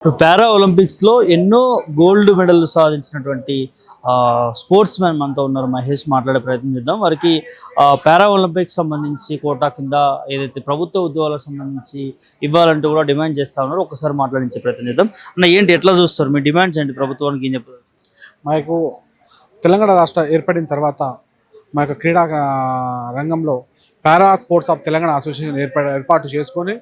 ఇప్పుడు పారా ఒలింపిక్స్లో ఎన్నో గోల్డ్ మెడల్ సాధించినటువంటి స్పోర్ట్స్ మ్యాన్ మనతో ఉన్నారు. మహేష్ మాట్లాడే ప్రయత్నం చేద్దాం. వారికి పారా ఒలింపిక్స్ సంబంధించి కోటా కింద ఏదైతే ప్రభుత్వ ఉద్యోగాలకు సంబంధించి ఇవ్వాలంటూ కూడా డిమాండ్ చేస్తా ఉన్నారు. ఒకసారి మాట్లాడించే ప్రయత్నం చేద్దాం. అన్న ఏంటి, ఎట్లా చూస్తారు మీ డిమాండ్స్ ఏంటి? ప్రభుత్వానికి ఏం చెప్పారు? మాకు తెలంగాణ రాష్ట్ర ఏర్పడిన తర్వాత మా యొక్క క్రీడా రంగంలో para sports of Telangana association ఏర్పాటు చేసుకొని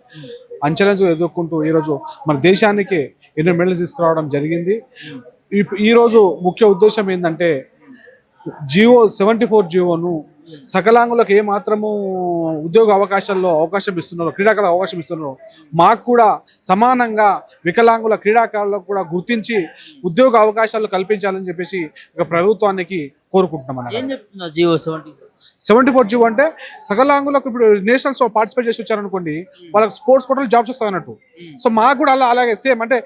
అంచెలంచు ఎదుర్కొంటూ ఈరోజు మన దేశానికి ఎన్నో మెడల్స్ తీసుకురావడం జరిగింది. ఈరోజు ముఖ్య ఉద్దేశం ఏంటంటే జియో సకలాంగులకు ఏ మాత్రము ఉద్యోగ అవకాశం ఇస్తున్నారో, క్రీడాకారులకు అవకాశం ఇస్తున్నారో మాకు కూడా సమానంగా వికలాంగుల క్రీడాకారులకు కూడా గుర్తించి ఉద్యోగ అవకాశాలు కల్పించాలని చెప్పేసి ప్రభుత్వానికి కోరుకుంటున్నాం. ఏం చెప్తున్నా జియో 74 అంటే సకలాంగులకు ఇప్పుడు నేషనల్స్ పార్టిసిపేట్ చేసి వచ్చారనుకోండి, వాళ్ళకి స్పోర్ట్స్ కోటాలో జాబ్స్ వస్తాయి అన్నట్టు. సో మాకు కూడా అలాగే సేమ్ అంటే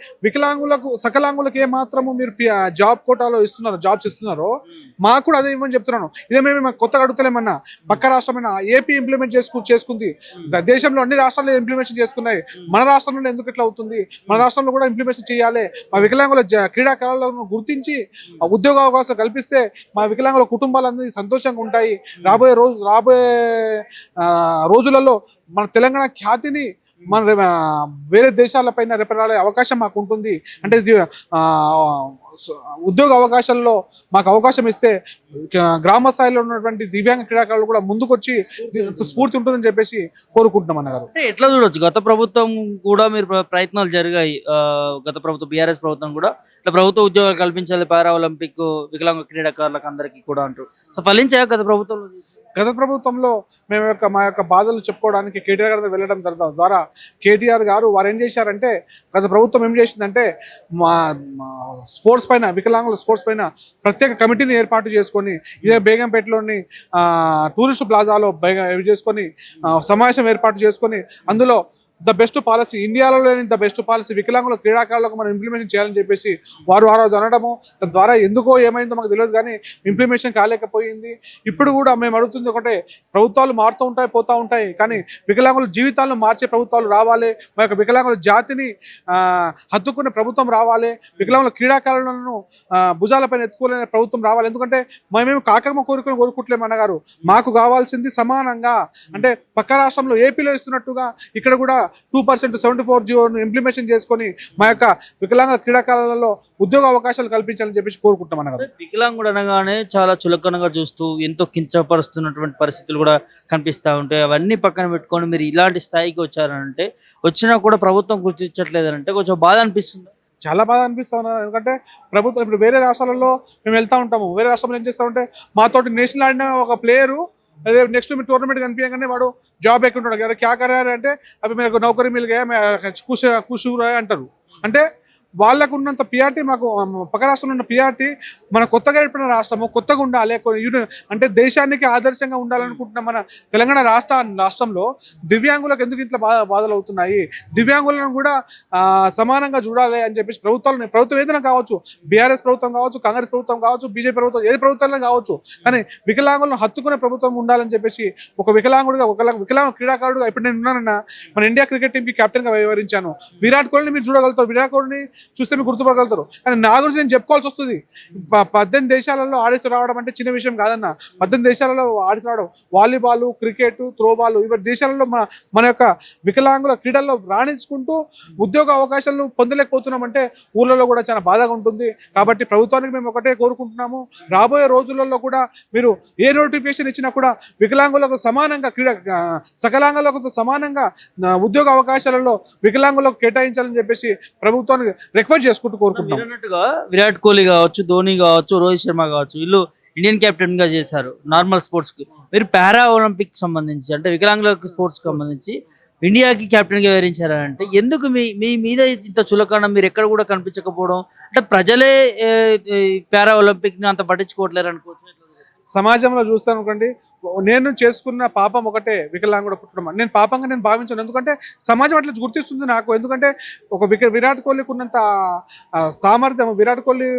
సకలాంగులకు ఏ మాత్రము మీరు జాబ్ కోటాలో జాబ్స్ ఇస్తున్నారో మాకు కూడా అదే ఇవ్వని చెప్తున్నాను. ఇదేమేమి మాకు కొత్తగా అడుగుతలేమన్నా. పక్క రాష్ట్రమైన ఏపీ ఇంప్లిమెంట్ చేసుకుంది, దేశంలో అన్ని రాష్ట్రాలు ఇంప్లిమెంటేషన్ చేసుకున్నాయి. మన రాష్ట్రంలో ఎందుకు ఇట్లా అవుతుంది? మన రాష్ట్రంలో కూడా ఇంప్లిమెంటేషన్ చేయాలి. మా వికలాంగుల క్రీడాకారులను గుర్తించి ఉద్యోగ అవకాశం కల్పిస్తే మా వికలాంగుల కుటుంబాలన్నీ సంతోషంగా ఉంటాయి. రాబోయే రోజులలో మన తెలంగాణ ఖ్యాతిని మన వేరే దేశాలపైన రేపడాలే అవకాశం మాకు ఉంటుంది. అంటే ఉద్యోగ అవకాశాల్లో మాకు అవకాశం ఇస్తే గ్రామ స్థాయిలో ఉన్నటువంటి దివ్యాంగ క్రీడాకారులు కూడా ముందుకొచ్చి స్ఫూర్తి ఉంటుందని చెప్పేసి కోరుకుంటున్నాం అన్నగారు. ఎట్లా చూడొచ్చు, గత ప్రభుత్వం కూడా మీరు ప్రయత్నాలు జరిగాయి. గత ప్రభుత్వం బీఆర్ఎస్ ప్రభుత్వం కూడా ఇట్లా ప్రభుత్వ ఉద్యోగాలు కల్పించాలి పారా ఒలింపిక్ వికలాంగ క్రీడాకారులకు అందరికీ కూడా అంటారు. సో ఫలించాయా గత ప్రభుత్వంలో మా యొక్క బాధలు చెప్పుకోవడానికి కేటీఆర్ గారి వెళ్ళడం ద్వారా కేటీఆర్ గారు వారు ఏం చేశారంటే, గత ప్రభుత్వం ఏం చేసిందంటే మా స్పోర్ట్స్ పైన, వికలాంగుల స్పోర్ట్స్ పైన ప్రత్యేక కమిటీని ఏర్పాటు చేసుకొని ఇదే బేగంపేటలోని టూరిస్ట్ ప్లాజాలో చేసుకొని సమావేశం ఏర్పాటు చేసుకొని అందులో ద బెస్ట్ పాలసీ, ఇండియాలో లేని ద బెస్ట్ పాలసీ వికలాంగుల క్రీడాకారులకు మనం ఇంప్లిమెంట్ చేయాలని చెప్పేసి వారు ఆ రోజు అనడము, తద్వారా ఎందుకో ఏమైందో మాకు తెలియదు కానీ ఇంప్లిమెంటేషన్ కాలేకపోయింది. ఇప్పుడు కూడా మేము అడుగుతుంది ఒకటే, ప్రభుత్వాలు మారుతూ ఉంటాయి, పోతూ ఉంటాయి, కానీ వికలాంగుల జీవితాలను మార్చే ప్రభుత్వాలు రావాలి. మా యొక్క వికలాంగుల జాతిని హత్తుకునే ప్రభుత్వం రావాలి. వికలాంగుల క్రీడాకారులను భుజాలపైన ఎత్తుకోలేని ప్రభుత్వం రావాలి. ఎందుకంటే మేమేమి కాకమ్మ కోరికలు కోరుకుంటలేము అన్నగారు. మాకు కావాల్సింది సమానంగా, అంటే పక్క రాష్ట్రంలో ఏపీలో ఇస్తున్నట్టుగా ఇక్కడ కూడా 2% 74 ఇంప్లిమెంటేషన్ చేసుకొని మా యొక్క వికలాంగ క్రీడాకారులలో ఉద్యోగ అవకాశాలు కల్పించాలని చెప్పేసి కోరుకుంటాం అన్నగారు. వికలాంగుడు అనగానే చాలా చులకనగా చూస్తూ ఎంతో కించపరుస్తున్నటువంటి పరిస్థితులు కూడా కనిపిస్తూ ఉంటాయి. అవన్నీ పక్కన పెట్టుకొని మీరు ఇలాంటి స్థాయికి వచ్చారంటే, వచ్చినా కూడా ప్రభుత్వం గుర్తించట్లేదంటే కొంచెం బాధ అనిపిస్తుంది. చాలా బాగా అనిపిస్తా ఉన్నారు. ఎందుకంటే ప్రభుత్వం ఇప్పుడు వేరే రాష్ట్రాలలో మేము వెళ్తూ ఉంటాము. వేరే రాష్ట్రంలో ఏం చేస్తామంటే, మాతోటి నేషనల్ ఆడిన ఒక ప్లేయరు నెక్స్ట్ మీ టోర్నమెంట్ కనిపించగానే వాడు జాబ్ ఎక్కుంటాడు కదా, క్యా కరారు అంటే అవి మీకు నౌకరీ మిల్గా కుషూరా అంటారు. అంటే వాళ్ళకు ఉన్నంత పిఆర్టీ మాకు పక్క రాష్ట్రంలో ఉన్న పిఆర్టీ మన కొత్తగా ఏర్పడిన రాష్ట్రము కొత్తగా ఉండాలి, అంటే దేశానికి ఆదర్శంగా ఉండాలనుకుంటున్న మన తెలంగాణ రాష్ట్రంలో దివ్యాంగులకు ఎందుకు ఇట్లా బాధలు అవుతున్నాయి, దివ్యాంగులను కూడా సమానంగా చూడాలి అని చెప్పేసి ప్రభుత్వం ఏదైనా కావచ్చు, బీఆర్ఎస్ ప్రభుత్వం కావచ్చు, కాంగ్రెస్ ప్రభుత్వం కావచ్చు, బీజేపీ ప్రభుత్వం, ఏది ప్రభుత్వం కావచ్చు, కానీ వికలాంగులను హత్తుకునే ప్రభుత్వం ఉండాలని చెప్పేసి ఒక వికలాంగుడిగా వికలాంగ క్రీడాకారుడుగా ఇప్పుడు నేను ఉన్నానన్న మన ఇండియా క్రికెట్ టీంకి కెప్టెన్గా వ్యవహరించాను. విరాట్ కోహ్లీని మీరు చూడగలుగుతారు, విరాట్ కోహ్లీని చూస్తే మీరు గుర్తుపడగలుగుతారు. కానీ నా గురించి నేను చెప్పుకోవాల్సి వస్తుంది. 18 దేశాలలో ఆడేసి రావడం అంటే చిన్న విషయం కాదన్న. 18 దేశాలలో ఆడేసి రావడం, వాలీబాల్, క్రికెట్, త్రోబాల్, ఇవి దేశాలలో మన యొక్క వికలాంగుల క్రీడల్లో రాణించుకుంటూ ఉద్యోగ అవకాశాలను పొందలేకపోతున్నామంటే ఊళ్ళలో కూడా చాలా బాధగా ఉంటుంది. కాబట్టి ప్రభుత్వానికి మేము ఒకటే కోరుకుంటున్నాము, రాబోయే రోజులలో కూడా మీరు ఏ నోటిఫికేషన్ ఇచ్చినా కూడా వికలాంగులకు సమానంగా సకలాంగులకు సమానంగా ఉద్యోగ అవకాశాలలో వికలాంగులకు కేటాయించాలని చెప్పేసి ప్రభుత్వానికి రిక్వెస్ట్ చేసుకుంటూ కోరుకుంటున్నాం. విరాట్ కోహ్లీ కావచ్చు, ధోని కావచ్చు, రోహిత్ శర్మ కావచ్చు, వీళ్ళు ఇండియన్ కెప్టెన్ గా చేశారు నార్మల్ స్పోర్ట్స్ కి. మీరు పారా ఒలింపిక్ సంబంధించి అంటే వికలాంగుల స్పోర్ట్స్ కి సంబంధించి ఇండియాకి కెప్టెన్ గా వివరించారంటే ఎందుకు మీ మీద ఇంత చులకన, మీరు ఎక్కడ కూడా కనిపించకపోవడం? అంటే ప్రజలే పారా ఒలింపిక్ ని అంత పట్టించుకోవట్లేరు అనుకోవచ్చు. సమాజంలో చూస్తాను అనుకోండి, నేను చేసుకున్న పాపం ఒకటే వికలాంగుడు పుట్టడం. నేను పాపంగా నేను భావించాను, ఎందుకంటే సమాజం అట్లా గుర్తిస్తుంది నాకు. ఎందుకంటే ఒక విరాట్ కోహ్లీకి ఉన్నంత సామర్థ్యం, విరాట్ కోహ్లీ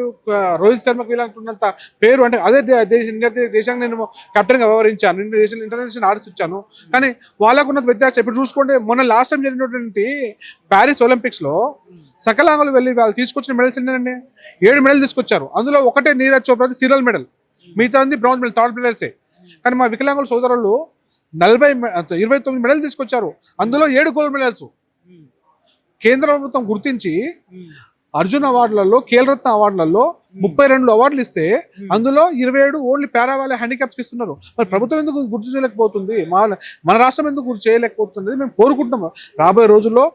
రోహిత్ శర్మకి ఉన్నంత పేరు, అంటే అదే ఇండియా దేశానికి నేను కెప్టెన్గా వ్యవహరించాను, ఇంటర్నేషనల్ ఆర్డర్స్ ఇచ్చాను. కానీ వాళ్ళకు ఉన్నంత వ్యత్యాసం ఇప్పుడు చూసుకోండి. మొన్న లాస్ట్ టైం జరిగినటువంటి ప్యారిస్ ఒలింపిక్స్లో సకలాంగులు వెళ్ళి వాళ్ళు తీసుకొచ్చిన మెడల్స్ ఏంటంటే 7 మెడల్ తీసుకొచ్చారు. అందులో ఒకటే నీరజ్ చోప్రా సిల్వర్ మెడల్, మిగతా బ్రౌన్ మెడల్, థర్డ్ మెడల్సే. కానీ మా వికలాంగుల సోదరులు 29 మెడల్ తీసుకొచ్చారు, అందులో 7 గోల్డ్ మెడల్స్. కేంద్ర ప్రభుత్వం గుర్తించి అర్జున్ అవార్డులలో, ఖేల్రత్న అవార్డులలో 32 అవార్డులు ఇస్తే అందులో 27 ఓన్లీ పారా వాళ్ళ హ్యాండిక్యాప్స్కి ఇస్తున్నారు. మరి ప్రభుత్వం ఎందుకు గుర్తు చేయలేకపోతుంది? మన రాష్ట్రం ఎందుకు గుర్తు చేయలేకపోతుంది? మేము కోరుకుంటున్నాం రాబోయే రోజుల్లో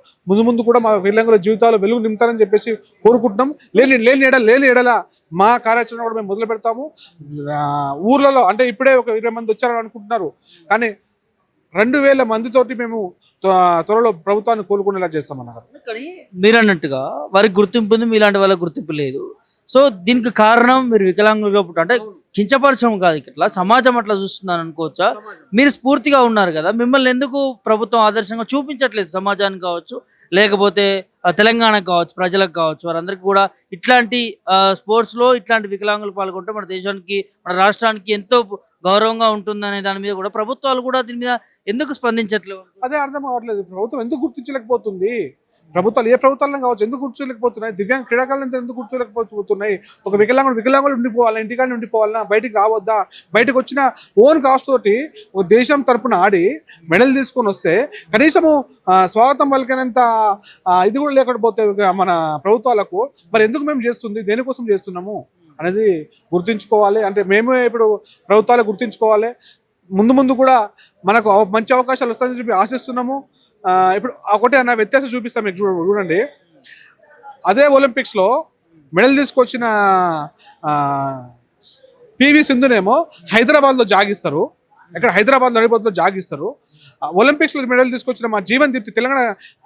ముందు కూడా మా వికలాంగుల జీవితాలు వెలుగు నింపుతారని చెప్పేసి కోరుకుంటున్నాం. లేని ఎడల మా కార్యాచరణ కూడా మేము మొదలు పెడతాము. ఊర్లలో అంటే ఇప్పుడే ఒక 20 మంది వచ్చారని అనుకుంటున్నారు, కానీ 2000 మందితోటి మేము త్వరలో ప్రభుత్వాన్ని కోలుకునేలా చేస్తామన్నారు. కానీ మీరు అన్నట్టుగా వారికి గుర్తింపు ఉంది, మీలాంటి వాళ్ళకి గుర్తింపు లేదు. సో దీనికి కారణం మీరు వికలాంగులుగా అంటే కించపరచడం కాదు, ఇట్లా సమాజం అట్లా చూస్తున్నాను అనుకోవచ్చా? మీరు స్ఫూర్తిగా ఉన్నారు కదా, మిమ్మల్ని ఎందుకు ప్రభుత్వం ఆదర్శంగా చూపించట్లేదు? సమాజానికి కావచ్చు, లేకపోతే తెలంగాణకు కావచ్చు, ప్రజలకు కావచ్చు, వారందరికీ కూడా ఇట్లాంటి స్పోర్ట్స్లో ఇట్లాంటి వికలాంగులు పాల్గొంటే మన దేశానికి, మన రాష్ట్రానికి ఎంతో గౌరవంగా ఉంటుందనే దాని మీద కూడా ప్రభుత్వాలు కూడా దీని మీద ఎందుకు స్పందించట్లేదు? అదే అర్థం కావట్లేదు. ప్రభుత్వం ఎందుకు గుర్తించలేకపోతుంది? ప్రభుత్వాలు ఏ ప్రభుత్వాలను కావచ్చు ఎందుకు కూర్చోలేకపోతున్నాయి? దివ్యాంగ క్రీడాకారులను ఎందుకు కూర్చోలేకపోతున్నాయి? ఒక వికలాంగులు ఉండిపోవాలా, ఇంటికాడ ఉండిపోవాలన్నా, బయటికి రావద్దా? బయటకు వచ్చిన ఓన్ కాస్ట్ తోటి ఒక దేశం తరపున ఆడి మెడల్ తీసుకొని వస్తే కనీసము స్వాగతం పలికినంత ఇది కూడా లేకపోతే మన ప్రభుత్వాలకు మరి ఎందుకు మేము చేస్తుంది, దేనికోసం చేస్తున్నాము అనేది గుర్తించుకోవాలి. అంటే మేమే ఇప్పుడు ప్రభుత్వాలు గుర్తించుకోవాలి. ముందు కూడా మనకు మంచి అవకాశాలు వస్తాయని చెప్పి ఆశిస్తున్నాము. ఇప్పుడు ఒకటే అన్న వ్యత్యాసం చూపిస్తాం మీకు, చూడండి. అదే ఒలింపిక్స్లో మెడల్ తీసుకొచ్చిన పివి సింధునేమో హైదరాబాద్లో జాగిస్తారు, ఇక్కడ హైదరాబాద్లో హైదరాబాద్లో జాగిస్తారు. ఒలింపిక్స్లో మెడల్ తీసుకొచ్చిన మా జీవన్ దీప్తి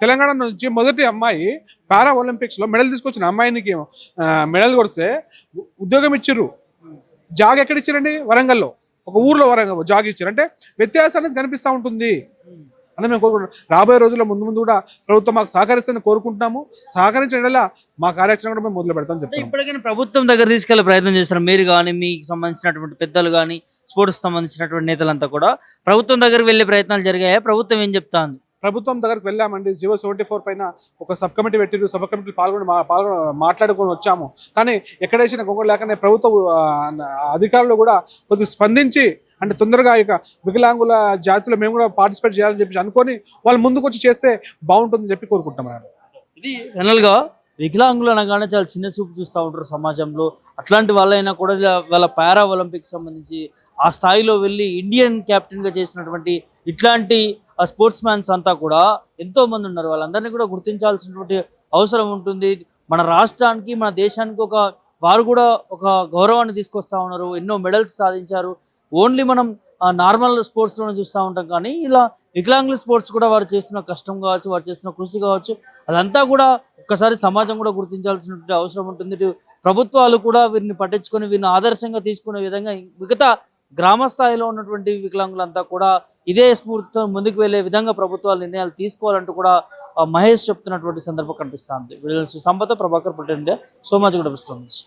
తెలంగాణ నుంచి మొదటి అమ్మాయి పారా ఒలింపిక్స్లో మెడల్ తీసుకొచ్చిన అమ్మాయినికి మెడల్ కొడితే ఉద్యోగం ఇచ్చిర్రు. జాగ్ ఎక్కడ ఇచ్చారండి? వరంగల్లో, ఒక ఊర్లో వరంగల్ జాగ్ ఇచ్చారు. అంటే వ్యత్యాసం అనేది కనిపిస్తూ ఉంటుంది అని మేము కోరుకుంటున్నాం. రాబోయే రోజుల్లో ముందు కూడా ప్రభుత్వం మాకు సహకరిస్తుందని కోరుకుంటున్నాము. సహకరించడం మా కార్యాచరణ కూడా మేము మొదలు పెడతామని చెప్తాం. ఇప్పటికైనా ప్రభుత్వం దగ్గర తీసుకెళ్లే ప్రయత్నం చేస్తున్నారు మీరు కానీ, మీకు సంబంధించినటువంటి పెద్దలు కానీ, స్పోర్ట్స్ సంబంధించినటువంటి నేతలంతా కూడా ప్రభుత్వం దగ్గర వెళ్ళే ప్రయత్నాలు జరిగాయా? ప్రభుత్వం ఏం చెప్తాంది? ప్రభుత్వం దగ్గరకు వెళ్ళామండి. జియో 74 పైన ఒక సబ్ కమిటీ పెట్టిరు, సబ్ కమిటీలు పాల్గొని మాట్లాడుకొని వచ్చాము. కానీ ఎక్కడ వేసిన గొంగళి లేకనే ప్రభుత్వ అధికారులు కూడా కొద్దిగా స్పందించి, అంటే తొందరగా ఇక వికలాంగుల జాతిలో మేము కూడా పార్టిసిపేట్ చేయాలని చెప్పి అనుకొని వాళ్ళు ముందుకు వచ్చి చేస్తే బాగుంటుందని చెప్పి కోరుకుంటున్నాను. ఇది ఫైనల్గా వికలాంగులు అనగానే చాలా చిన్న చూపు చూస్తూ ఉంటారు సమాజంలో. అట్లాంటి వాళ్ళైనా కూడా వాళ్ళ పారా ఒలింపిక్స్ సంబంధించి ఆ స్థాయిలో వెళ్ళి ఇండియన్ కెప్టెన్గా చేసినటువంటి ఇట్లాంటి స్పోర్ట్స్ మ్యాన్స్ అంతా కూడా ఎంతో మంది ఉన్నారు. వాళ్ళందరినీ కూడా గుర్తించాల్సినటువంటి అవసరం ఉంటుంది. మన రాష్ట్రానికి, మన దేశానికి వారు కూడా ఒక గౌరవాన్ని తీసుకొస్తా ఉన్నారు. ఎన్నో మెడల్స్ సాధించారు. ఓన్లీ మనం నార్మల్ స్పోర్ట్స్లోనే చూస్తూ ఉంటాం, కానీ ఇలా వికలాంగుల స్పోర్ట్స్ కూడా వారు చేస్తున్న కష్టం కావచ్చు, వారు చేస్తున్న కృషి కావచ్చు, అదంతా కూడా ఒక్కసారి సమాజం కూడా గుర్తించాల్సినటువంటి అవసరం ఉంటుంది. ప్రభుత్వాలు కూడా వీరిని పట్టించుకొని వీరిని ఆదర్శంగా తీసుకునే విధంగా మిగతా గ్రామ స్థాయిలో ఉన్నటువంటి వికలాంగులంతా కూడా ఇదే స్ఫూర్తితో ముందుకు వెళ్లే విధంగా ప్రభుత్వాలు నిర్ణయాలు తీసుకోవాలంటూ కూడా మహేష్ చెప్తున్నటువంటి సందర్భం కనిపిస్తుంది. సంపద ప్రభాకర్ పటేల్, ఇండియా, సోమాజిగూడ నుంచి.